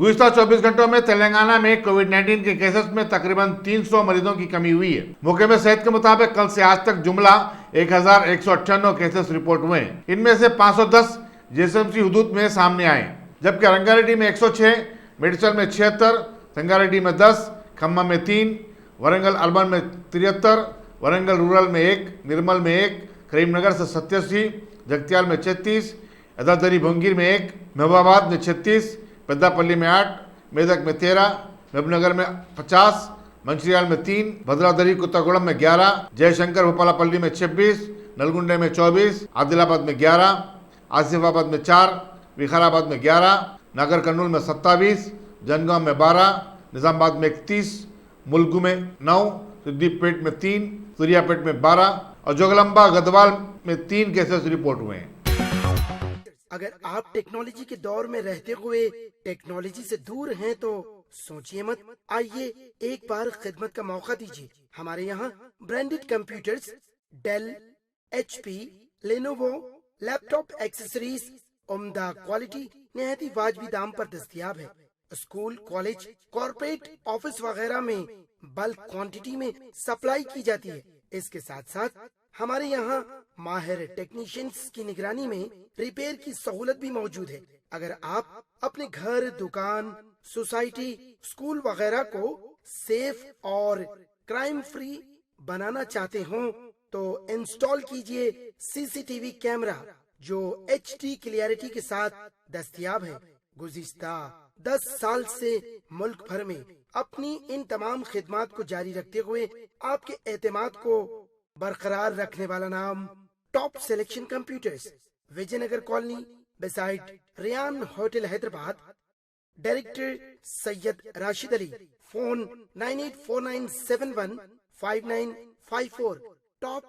गुज़िश्ता 24 घंटों में तेलंगाना में कोविड-19 के केसेस में तकरीबन 300 मरीजों की कमी हुई है। महकमे सेहत के मुताबिक कल से आज तक जुमला 1198 केसेस रिपोर्ट हुए हैं। इनमें से 510 जेएसएमसी हुदूद में सामने आए, जबकि रंगारेड्डी में 106, मेडचल में 76, संगारेड्डी में 10, खम्मा में 3, वरंगल अर्बन में 73, वरंगल रूरल में 1, निर्मल में 1, करीमनगर से 87, जगत्याल में 36, यदादरी भोंगीर में 1, महबूबाबाद में 36, पेद्दापल्ली में 8, मेदक में 13, महबूबनगर में 50, मंचिर्याल में 3, भद्रादरी कुत्तागुड़म में 11, जयशंकर भोपालापल्ली में 26, नलगुंडे में 24, आदिलाबाद में 11, आसिफाबाद में 4, विकाराबाद में 11, नागर कर्नूल में 27, जनगांव में 12, निजामाबाद में 31, मुलगू में 9, सिद्दीपेट में 3, सूर्यापेट में 12 और जोगलंबा गदवाल में 3 केसेस रिपोर्ट हुए हैं। अगर आप टेक्नोलॉजी के दौर में रहते हुए टेक्नोलॉजी से दूर हैं तो सोचिए मत, आइए एक बार खिदमत का मौका दीजिए। हमारे यहाँ branded computers, Dell, HP, Lenovo, laptop accessories उम्दा क्वालिटी निहायती वाजबी दाम पर दस्तयाब है। स्कूल, कॉलेज, कॉर्पोरेट, ऑफिस वगैरह में बल्क क्वांटिटी में सप्लाई की जाती है। इसके साथ साथ हमारे यहाँ माहिर टेक्नीशियंस की निगरानी में रिपेयर की सहूलत भी मौजूद है। अगर आप अपने घर, दुकान, सोसाइटी, स्कूल वगैरह को सेफ और क्राइम फ्री बनाना चाहते हो तो इंस्टॉल कीजिए CCTV कैमरा जो HD क्लियरिटी के साथ दस्तयाब है। गुज़िश्ता 10 साल से मुल्क भर में अपनी इन तमाम खिदमात को जारी रखते हुए आपके एतमाद को बरकरार रखने वाला नाम top selection computers, Vijayanagar colony beside Riyan hotel Hyderabad. Director Syed Rashid Ali. Phone 9849715954। Top